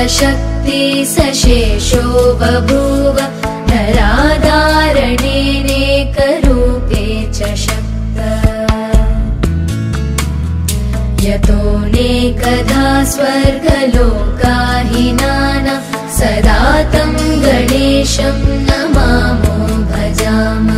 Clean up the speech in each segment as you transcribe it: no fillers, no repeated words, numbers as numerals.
शक्ति सशेषो बभूव नराधारणेनेकरूपे च शक्तः यतोऽनेकधा स्वर्गलोकाहिनानां सदा तं गणेशं नमामो भजामः।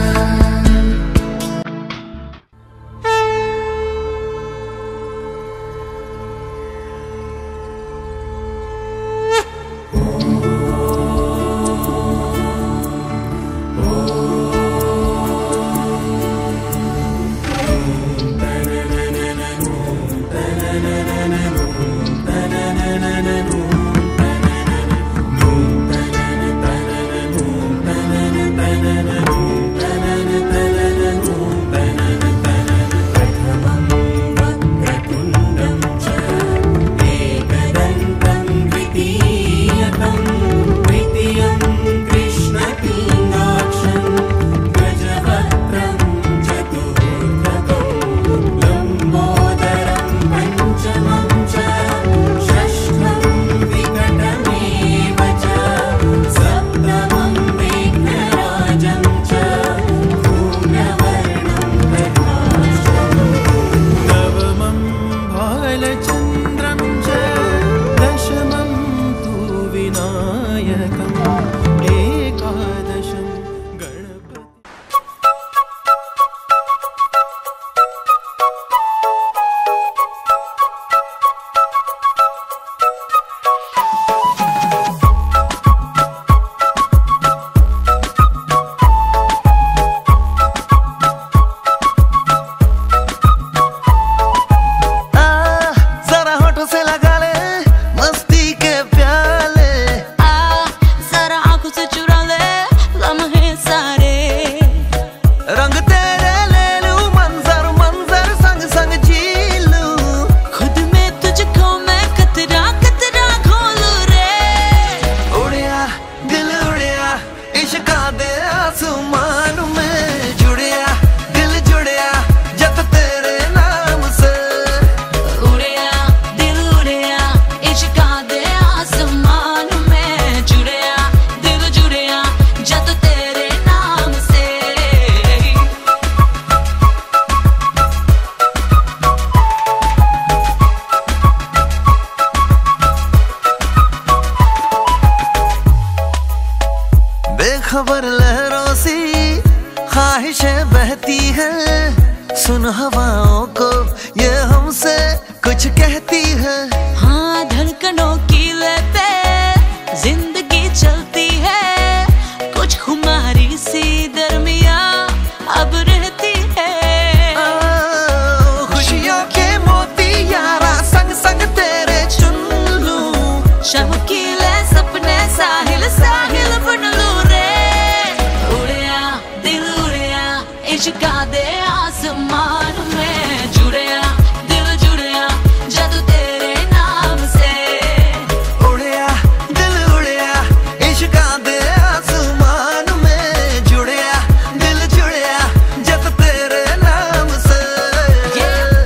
खबर लहरों सी ख्वाहिशें बहती हैं, सुन हवाओं को ये हमसे कुछ कहती है। हाँ धड़कनों की लय पे जिंदगी चलती है, कुछ खुमारी सी दरमिया अब रहती है। खुशियों के मोती यारा संग संग तेरे चुन लूं, चमकीले सपने साहिल साहिल बन लूं रे। उड़िया दिल उड़िया इश्क दे आसमान में जुड़िया, दिल जुड़िया जद तेरे नाम से। उड़िया दिल उड़िया इश्क दे आसमान में जुड़िया, दिल जुड़िया जद तेरे नाम से।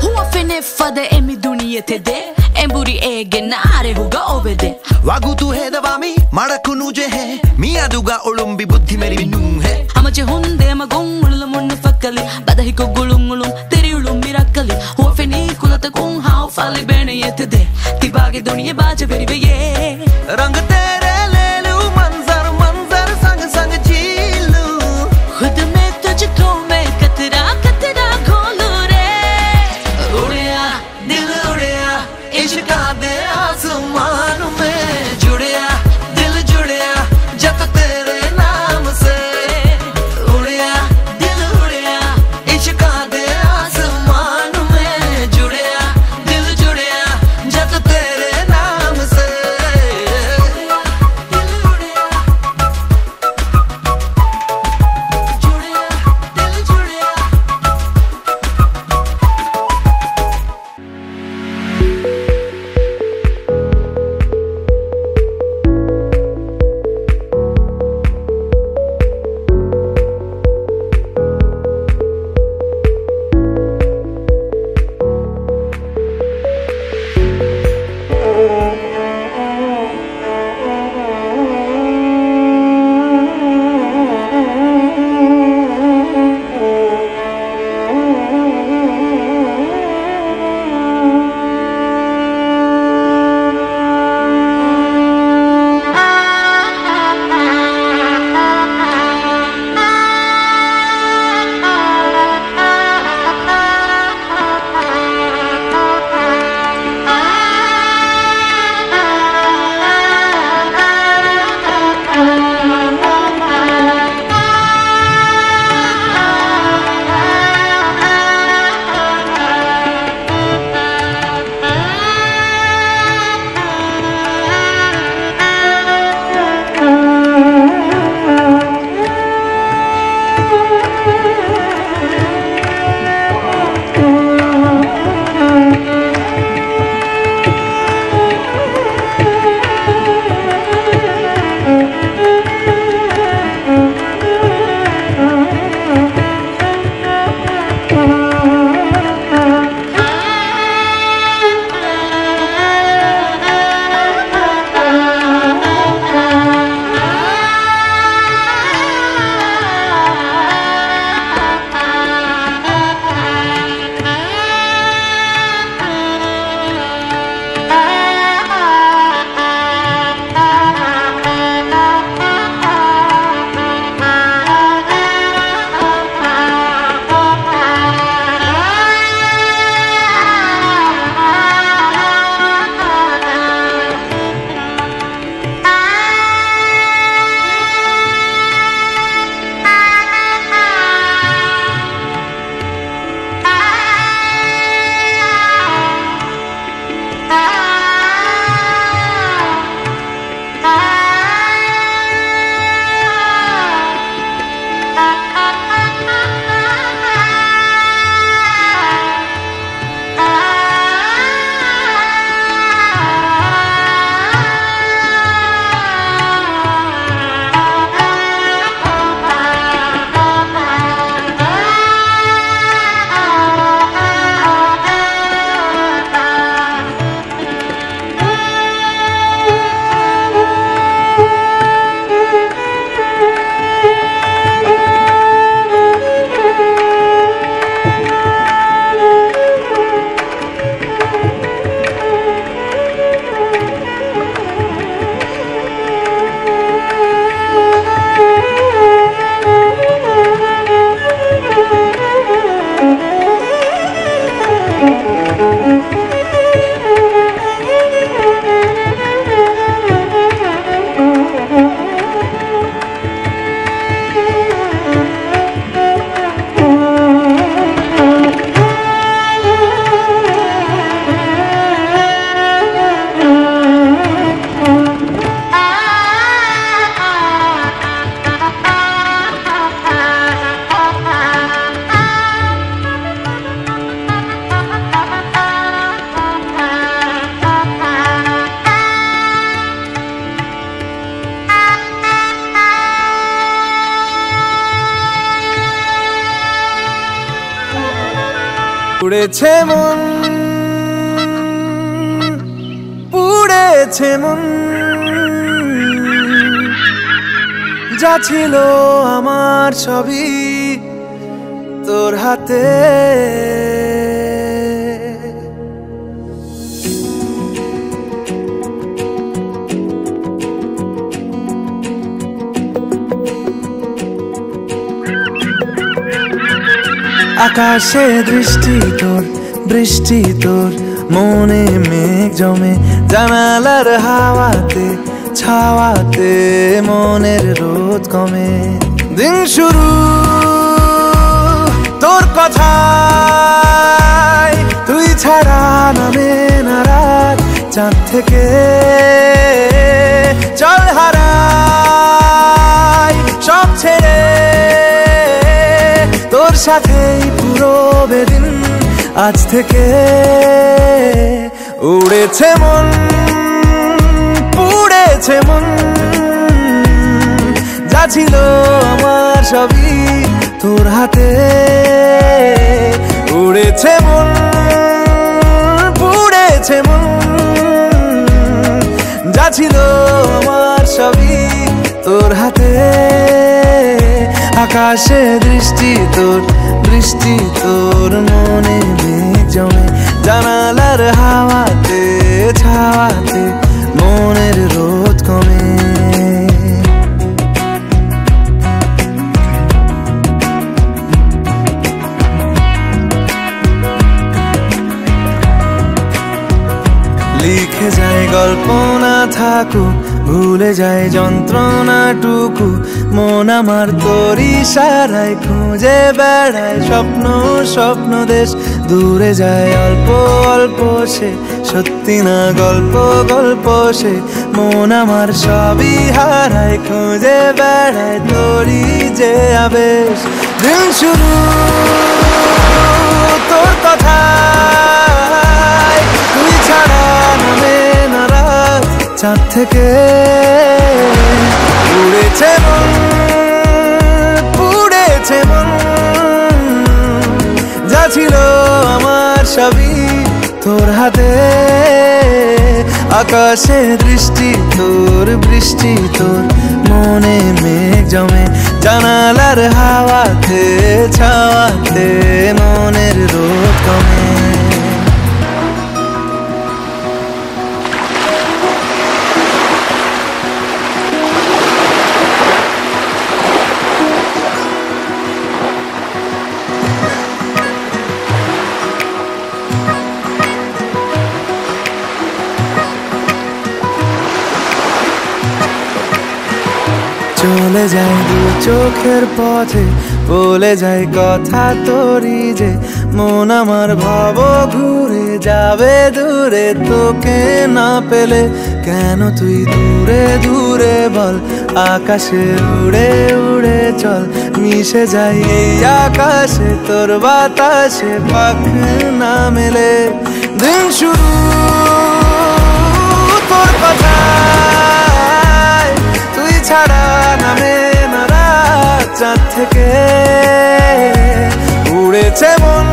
Hur finner fadde en min dunia till det, en bor i egen nära hugga över det. वागुतु है दवामी मड़कुनु जे है मिया दुगा उलुम्बी बुद्धि मेरी बिनु है। Amache hunde magongul mun fakali badahi ko gulungulum teri ulum mirakali ho feni kulata kung hao fali bene yetde tibage duniya baje veri veye रंग तेरे ले लूं मंजर मंजर संग संग जी लूं, खुद में तुझको मैं कतरा कतरा खोलूं रे। उड़िया दिल उड़िया इश्क दे आसमान में जुड़िया, दिल जुड़िया जब तेरे नाम से। उड़िया दिल उड़िया इश्क दे आसमान में जुड़िया, दिल जुड़िया जब तेरे नाम से। পুড়েছে মন, পুড়েছে মন, যা ছিল আমার সবই তোর হাতে। আকাশে দৃষ্টি তোর, বৃষ্টি তোর, মনে মেঘ জমে, জানালার হাওয়াতে ছাওয়াতে মনের রোদ কমে। দিন শুরু তোর কথায়, তুই ছাড়া নামে না রাত, চাঁদ থেকে চল হারাই সব ছেড়ে, তোর সাথেই পুরো বেদিন আজ থেকে। উড়েছে মন, পুড়েছে মন, যা ছিল আমার সবই তোর হাতে। উড়েছে মন, পুড়েছে মন, যা ছিল আমার সবই তোর হাতে। আকাশে দৃষ্টি তোর, বৃষ্টি তোর, মনে মেঘ জমে, জানালার হাওয়াতে ছাওয়াতে মনের রোদ কমে। লিখে যায় গল্প না থাকুক, ভুলে যায় যন্ত্রণাটুকু, মন আমার তোর ইশারায় খুঁজে বেড়ায় স্বপ্ন স্বপ্ন দেশ। দূরে যায় অল্প অল্প সে, সত্যি না গল্প গল্প সে, মন আমার সবই হারায় খুঁজে বেড়ায় তোরই যে আবেশ। দিন শুরু তোর কথায়, তুই ছাড়া নামে না রাত, চাঁদ থেকে উড়েছে মন, পুড়েছে মন, যা ছিল আমার সবই তোর হাতে। আকাশে দৃষ্টি তোর, বৃষ্টি তোর, মনে মেঘ জমে, জানালার হাওয়াতে ছাওয়াতে মনের রোদ কমে। চলে যায় দু চোখের পথে, বলে যায় কথা তোরই যে, মন আমার ভাব ঘুরে যাবে দূরে তোকে না পেলে। কেন তুই দূরে দূরে বল, আকাশে উড়ে উড়ে চল, মিশে যাই এই আকাশে তোর বাতাসে, পাখ না মেলে। দিন শুরু তোর কথায়, তুই ছাড়া নামে না রাত, চাঁদ থেকে উড়েছে মন,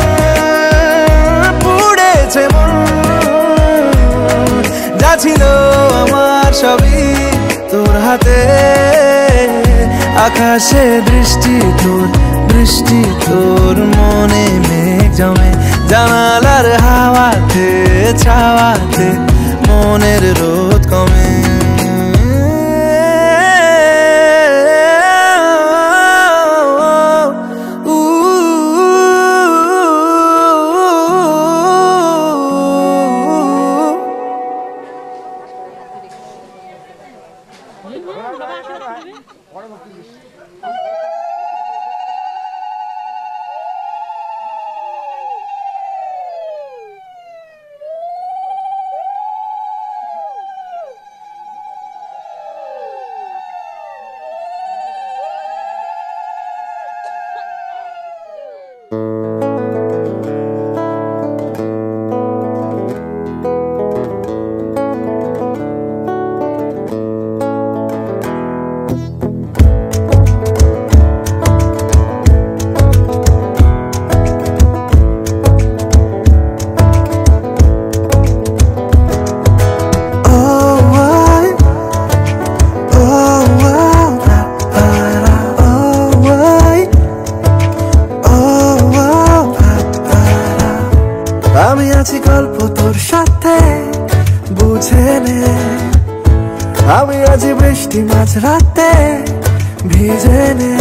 পুড়েছে মন, যা ছিল আমার সবই তোর হাতে। আকাশে দৃষ্টি তোর, বৃষ্টি তোর, মনে মেঘ জমে, জানালার হাওয়াতে ছাওয়াতে মনের রোদ কমে। আমি আছি গল্প তোর সাথে বুঝে নে আমি আছি বৃষ্টি মাঝ রাতে ভিজে নে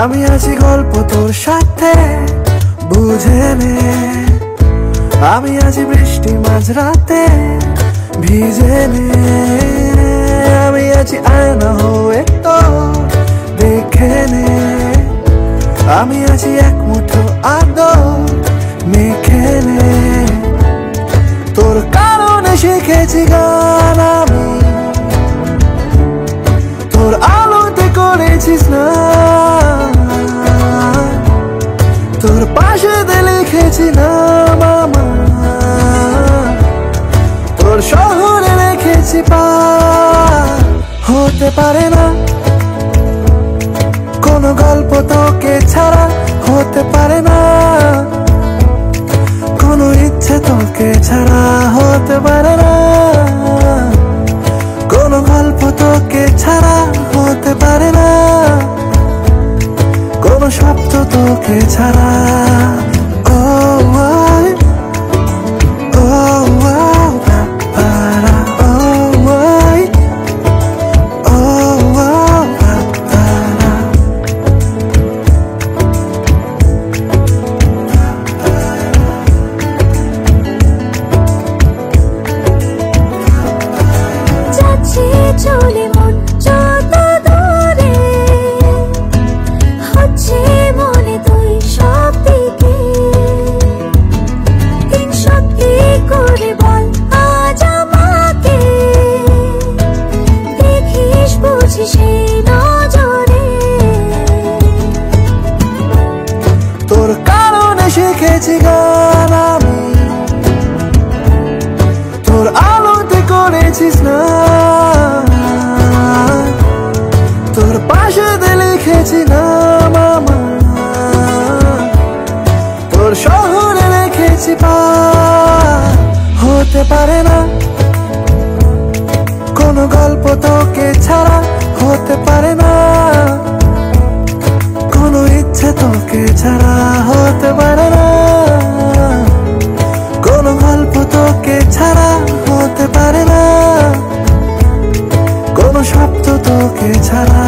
আমি আছি গল্প তোর সাথে বুঝে নে আমি আছি বৃষ্টি মাঝ রাতে ভিজে নে আমি আছি আয়না হয়ে তো দেখে নে আমি আছি এক মুঠো আদর মেখে নে তোর কারণে শিখেছি গান আমি তোর আলোতে করেছিস না তোর পাশে লিখেছি না মামা তোর শহরে রেখেছি পা হতে পারে না কোনো গল্প তোকে ছাড়া হতে পারে না কোনো ইচ্ছে তোকে ছাড়া হতে পারে না কোনো গল্প তোকে ছাড়া হতে পারে না কোনো শব্দ তোকে ছাড়া চলে মন যত দূরে হচ্ছে মনে তুই সব দিকে দিন সত্যি করে বল আজ আমাকে দেখিস বুঝি সেই নজরে তোর কারণে শিখেছি গান আমি তোর আলোতে করেছিস না তোর পাশে লিখেছি না মামা তোর শহরে রেখেছি পা হতে পারে না কোনো গল্প তোকে ছাড়া হতে পারে না কোনো ইচ্ছে তোকে ছাড়া হতে পারে না কোনো গল্প তোকে ছাড়া হতে পারে না কোনো শব্দ তোকে ছাড়া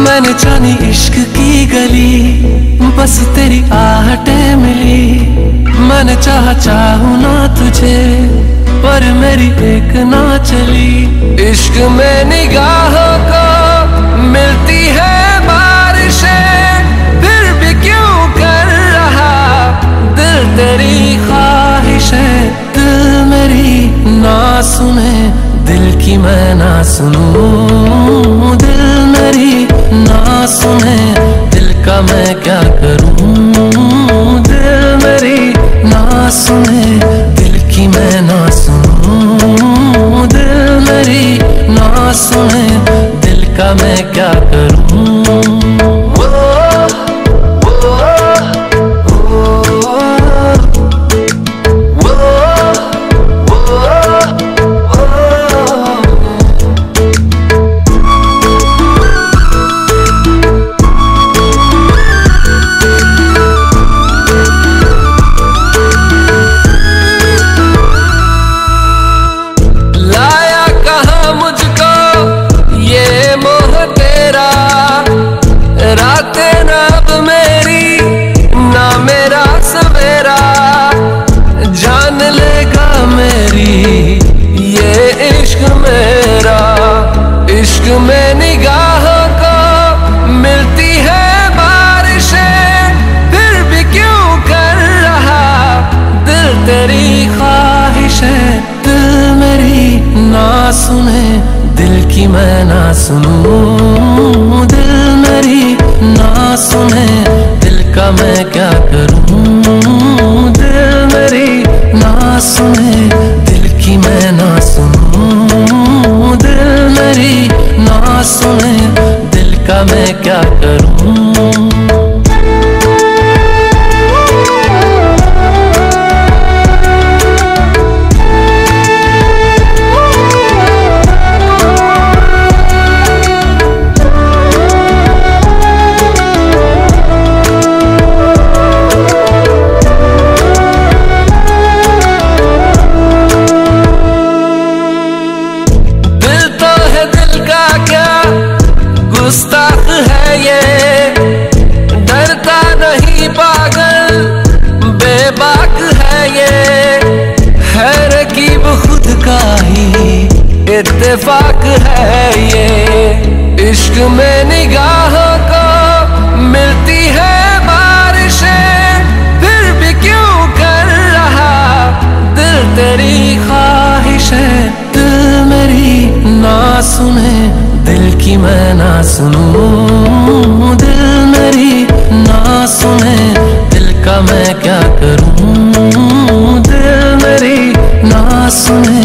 मैंने जानी इश्क की गली बस तेरी आहटें मिली मैंने चाहूँ ना तुझे पर मेरी एक ना चली इश्क में निगाहों को मिलती है बारिशें फिर भी क्यों कर रहा दिल तेरी ख्वाहिशें दिल मेरी ना सुने दिल की मैं ना सुनूं दिल मेरी ना सुने दिल का मैं क्या करूं दिल मेरी ना सुने दिल की मैं ना सुनूं दिल मेरी ना सुने दिल का मैं क्या करूं रातें ना अब मेरी ना मेरा सवेरा, जान लेगा मेरी ये इश्क मेरा। इश्क में निगाहों को मिलती है बारिशें, फिर भी क्यों कर रहा दिल तेरी ख्वाहिशें। दिल मेरी ना सुने दिल की मैं ना सुनूं, दिल मेरी ना सुने दिल का मैं क्या करूं। दिल मेरी ना सुने दिल की मैं ना सुनूं, दिल मेरी ना सुने दिल का मैं क्या करूं। गुस्ताख है ये, डरता नहीं पागल बेबाक है ये, है रकीब खुद का ही इत्तेफाक है ये। इश्क में निगाहों को मिलती है बारिशें, फिर भी क्यों कर रहा दिल तेरी ख्वाहिशें। दिल मेरी ना सुने दिल की मैं ना सुनूं, दिल मेरी ना सुने दिल का मैं क्या करूं। दिल मेरी ना सुने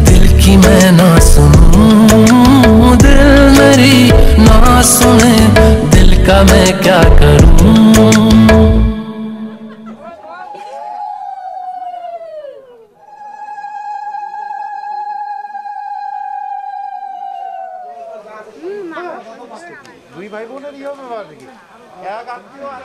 दिल की मैं ना सुनूं, दिल मेरी ना सुने दिल का मैं क्या करूं। দুই ভাই বোনের ইয়ে হবে নাকি এক আত্মীয় আর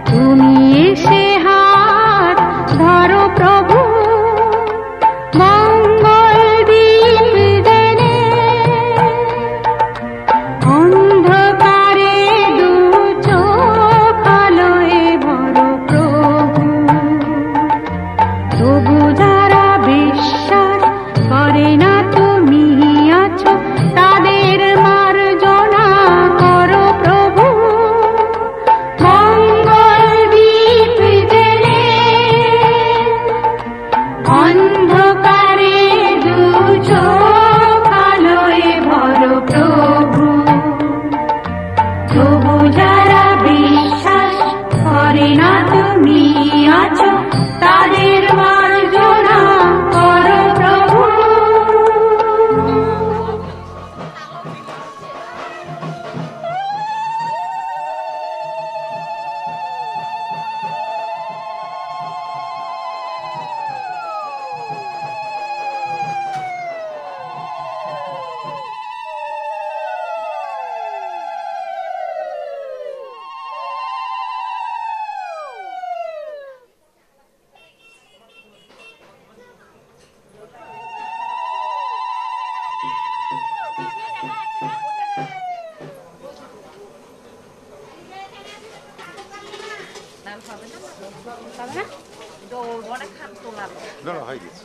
তুমি এসে হাত ধরো প্রভু। না না হয়ে গেছে।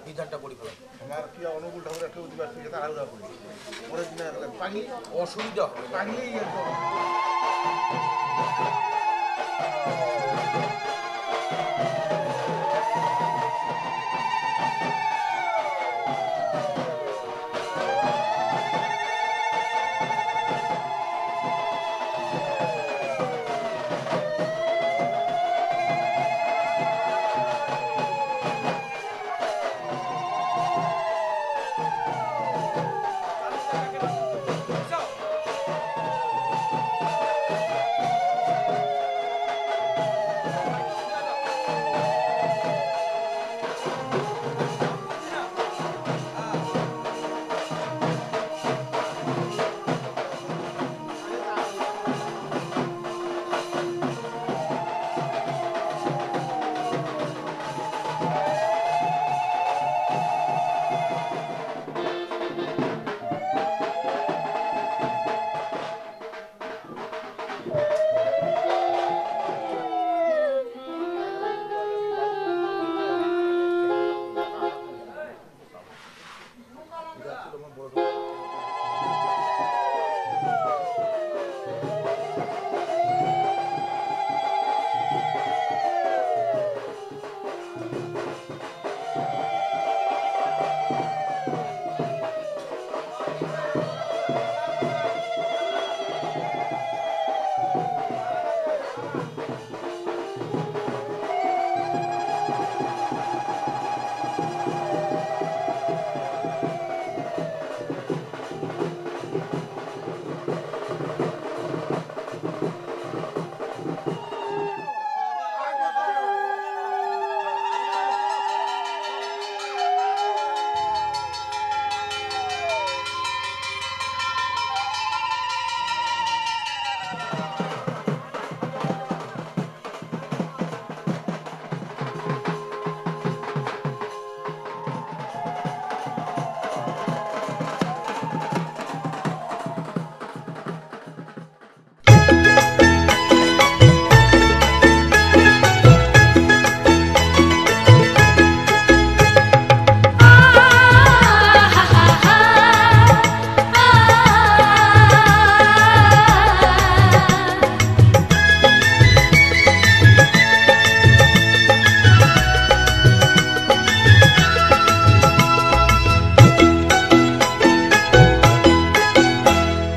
বিধানটা পড়ি ফেলা আমার কি অনুকূল ঠাকুর একটা উদ্বাস থেকে তার আলাদা করি পরের দিন পানি অসুবিধা হবে পানিই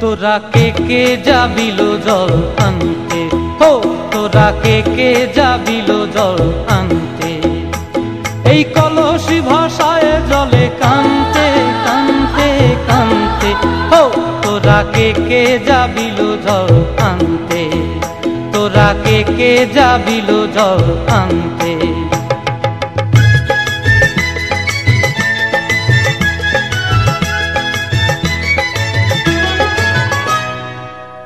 তোরা কে যাবিল জল আনতে, হো তোরা কে যাবিল জল আনতে, এই কলসি ভাষায় জলে কানতে কানতে কানতে, হো তোরা কে যাবিল জল আনতে, তোরা কে যাবিল জল আনতে।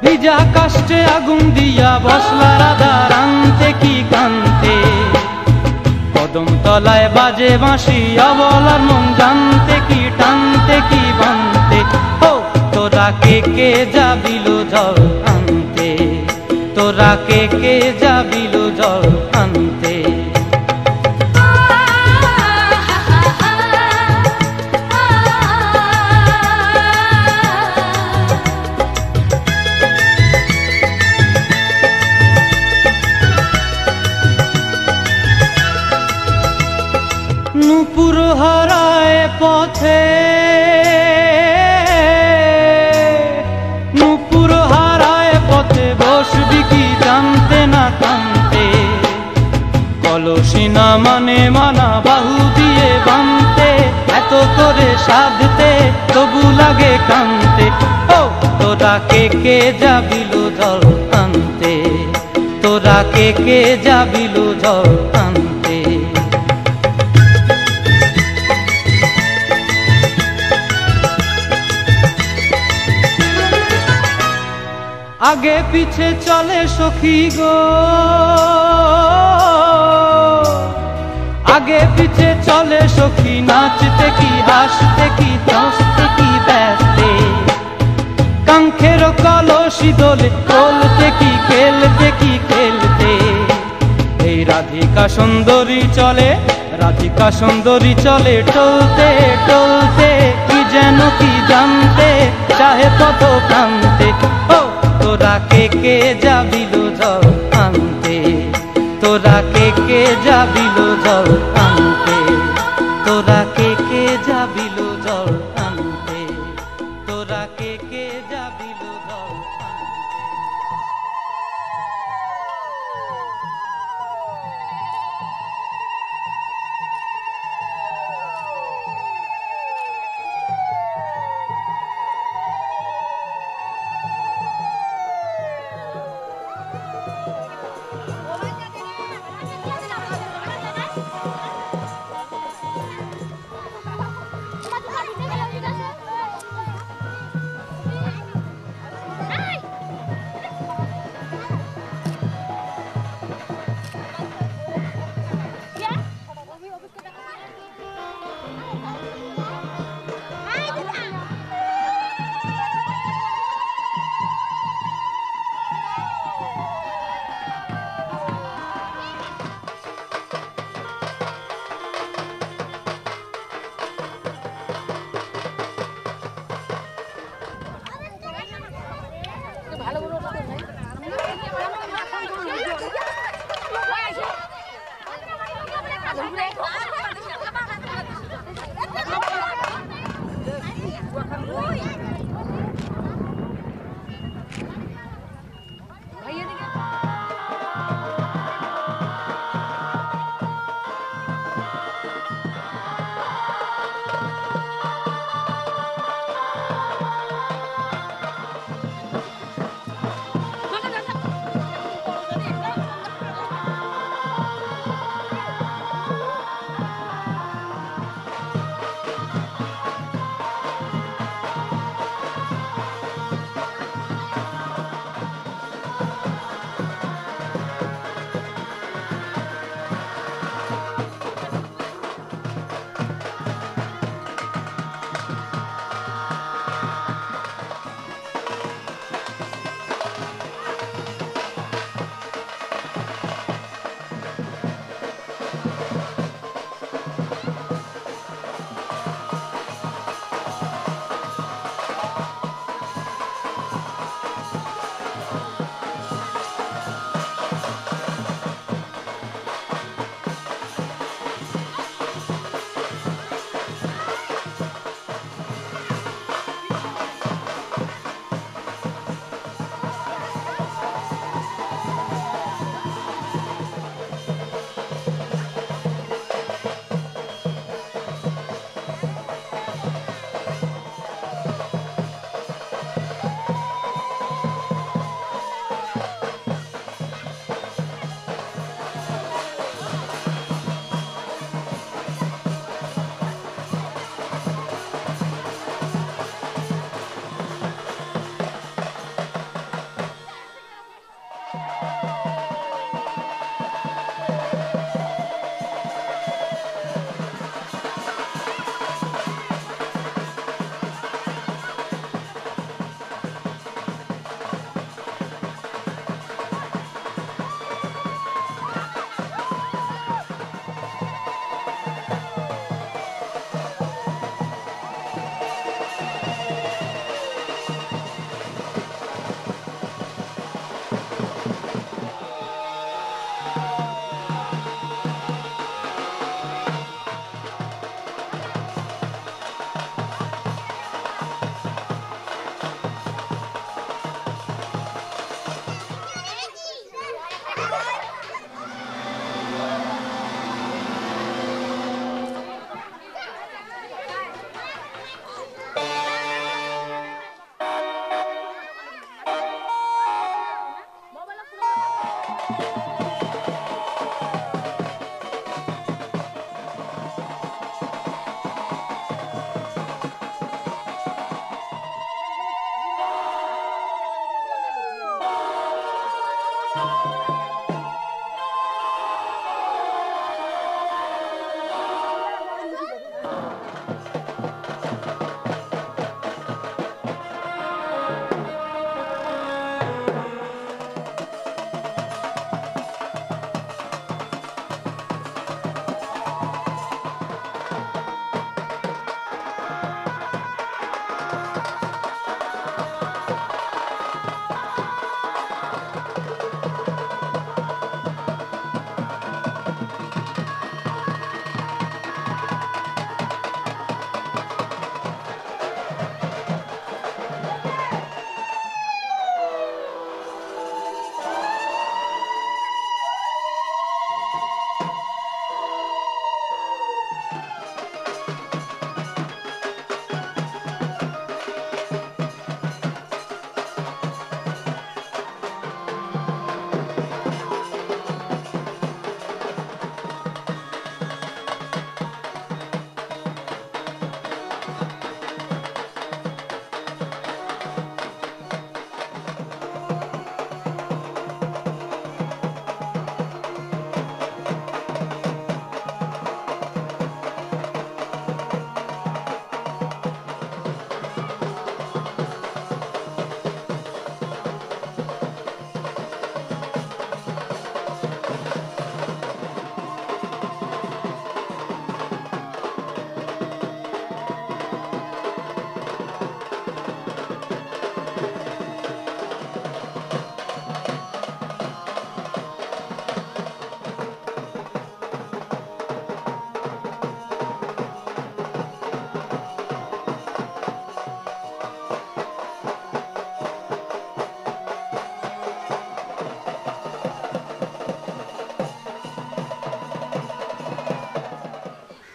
ভিজা কাষ্টে আগুন দিয়া বসলা রাধা রানতে কি কানতে, কদম তলায় বাজে বাঁশি অবলার মন জানতে কি টানতে কি বানতে, ও তোরা কে যাবিল জল আনতে, তোরা কে যাবিল জল আনতে। নুপুর হারায় পথে, নুপুর হারায় পথে বসবি কি জানতে না কানতে, কলসি না মানে মানা বাহু দিয়ে বানতে, এত করে সাধতে তবু লাগে কানতে। ও তোরা কে যাবিল জল আনতে, তোরা কে যাবিল জল আনতে। আগে পিছে চলে সখী গো, আগে পিছে চলে সখী, নাচতে কি হাসতে কি হাসতে কি ব্যস্তে, কাঙ্ক্ষের কলসি দোলে বলতে কি খেলতে কি খেলতে। এই রাধিকা সুন্দরী চলে, রাধিকা সুন্দরী চলে টলতে টলতে, কি যেন কি জানতে চাহে কত প্রান্তে। ও তোরা কে যাবিল জল আনতে, তোরা কে যাবিল জল আনতে, তোরা কে যাবিল জল আনতে, তোরা কে যাবিল জল আনতে।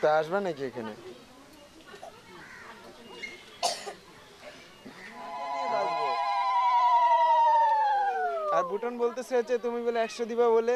ঘুরতে আসবে নাকি এখানে? আর বুটন বলতেছে হচ্ছে তুমি বলে 100 দিবা বলে।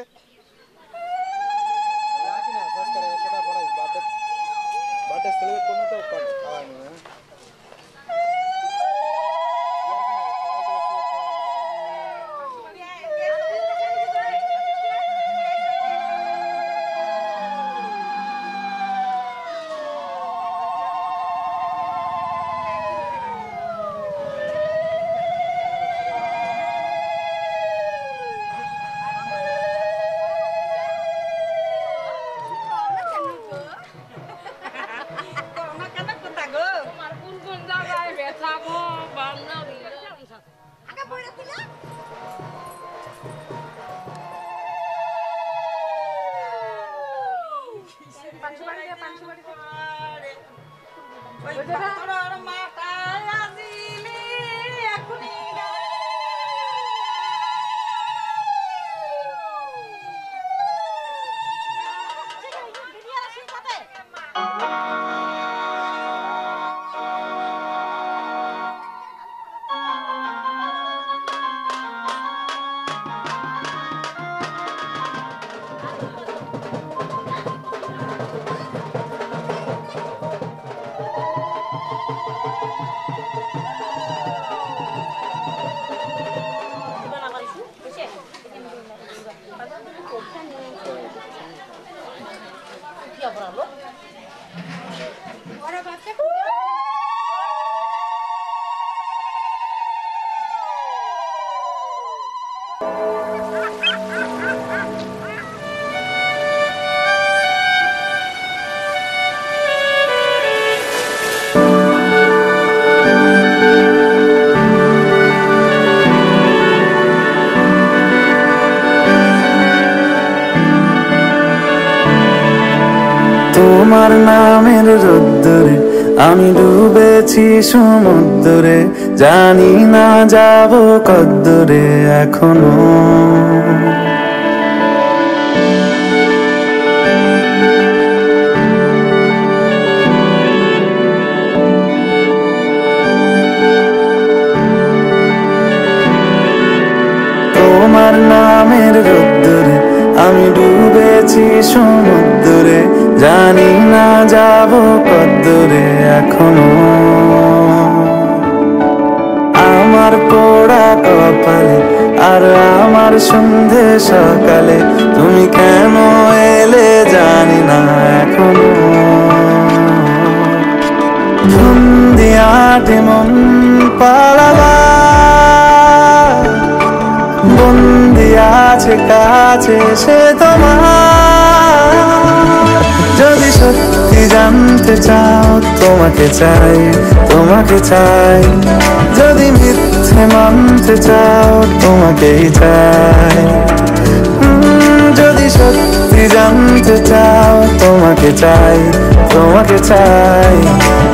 তোমার নামের রোদ্দুরে আমি ডুবেছি সমুদ্রে, জানি না যাব কদ্দুরে এখনো। তোমার নামের রোদ্দুরে আমি ডুবেছি সমুদ্রে, জানি না যাব কদ্দুরে এখনো। আমার পোড়া কপালে আর আমার সন্ধে সকালে তুমি কেন এলে জানি না এখনো। ফন্দিয়াটে মন পালাবা বন্দি আছে কাছে সে তোমার। যদি সত্যি জানতে চাও তোমাকে চাই, তোমাকে চাই। যদি মিথ্যে মানতে চাও তোমাকেই চাই। যদি সত্যি জানতে চাও তোমাকে চাই, তোমাকে চাই।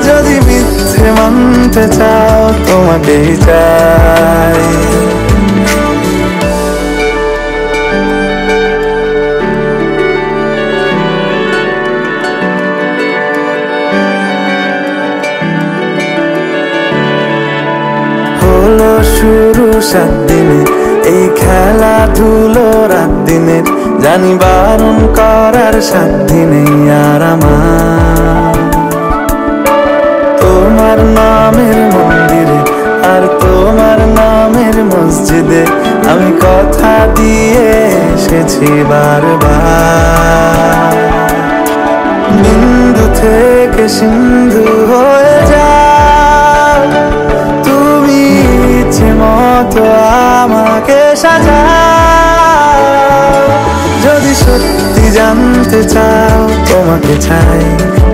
যদি মিথ্যে মানতে চাও তোমাকেই চাই। হলো শুরু 7 দিনে এই খেলাধুলো রাত দিনের, জানি বারণ করার সাধ্য নেই আর আমার। তোমার নামের মন্দিরে আর তোমার নামের মসজিদে আমি কথা দিয়ে এসেছি বারবার। বিন্দু থেকে সিন্ধু হয়ে যাও তুমি ইচ্ছে মতো আমাকে সাজাও। যদি সত্যি জানতে চাও তোমাকে চাই,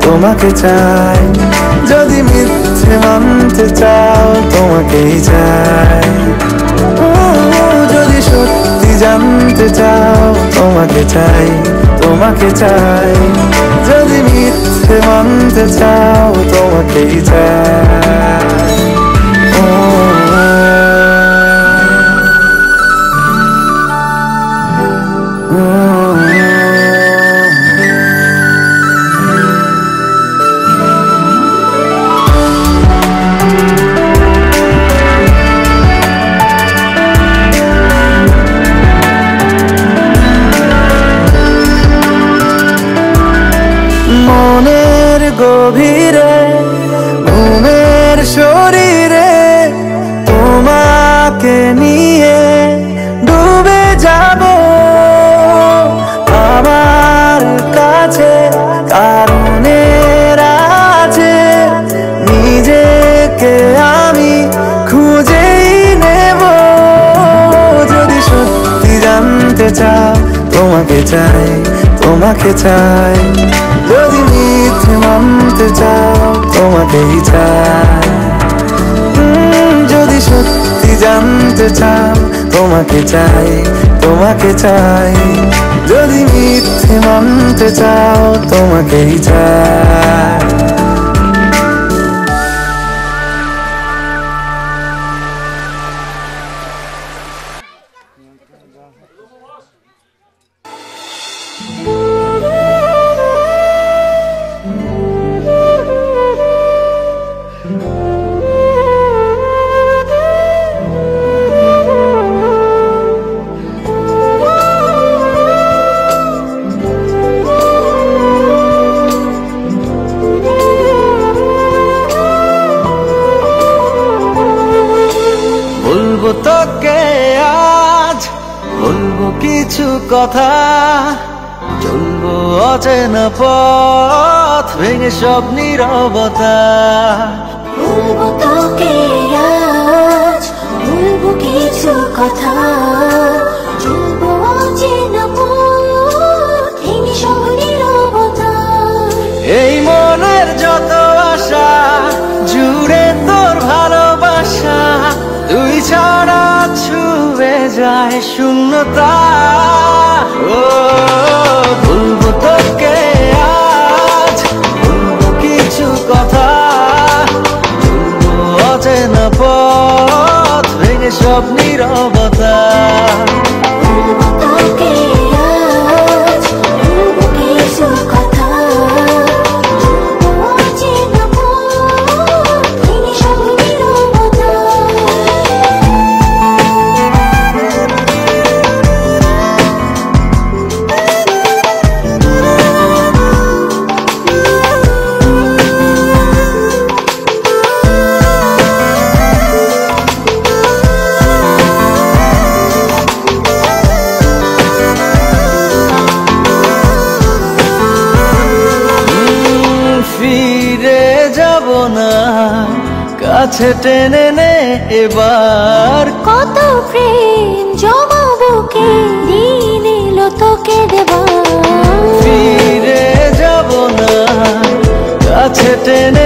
তোমাকে চাই। যদি মিথ্যে মানতে চাও তোমাকেই চাই। যদি সত্যি জানতে চাও তোমাকে চাই, তোমাকে চাই। যদি মিথ্যে মানতে চাও তোমাকেই চাই। গভীরে ঘুমের শরীরে তোমাকে নিয়ে ডুবে যাব আমার কাছে কারণের আছে নিজেকে আমি খুঁজেই নেব যদি সত্যি জানতে চাও তোমাকে চাই তোমাকে চাই যদি মিথ্যে মানতে চাও তোমাকেই চাই যদি সত্যি জানতে চাও তোমাকে চাই তোমাকে চাই যদি মিথ্যে মানতে চাও তোমাকেই চাই বলবো তোকে আজ বলবো কিছু কথা চলবো অচেনা পথ ভেঙে সব নীরবতা বলবো তোকে আজ বলবো কিছু কথা চলবো অচেনা পথ ভেঙে সব নীরবতা এই মনের যত আশা জুড়ে তোর ভালোবাসা তুই ছাড়া ছুঁয়ে যায় শূন্যতা ও বলবো তোকে আজ বলবো কিছু কথা চলবো অচেনা পথ ভেঙে সব নীরবতা বলবো তোকে আজ বলবো কিছু কথা চলবো অচেনা পথ ভেঙে সব নীরবতা ফিরে যাব না কাছে টেনে নে এবার কত প্রেম জমাবো কে দিন এলো তোকে দেবা ফিরে যাব না কাছে টেনে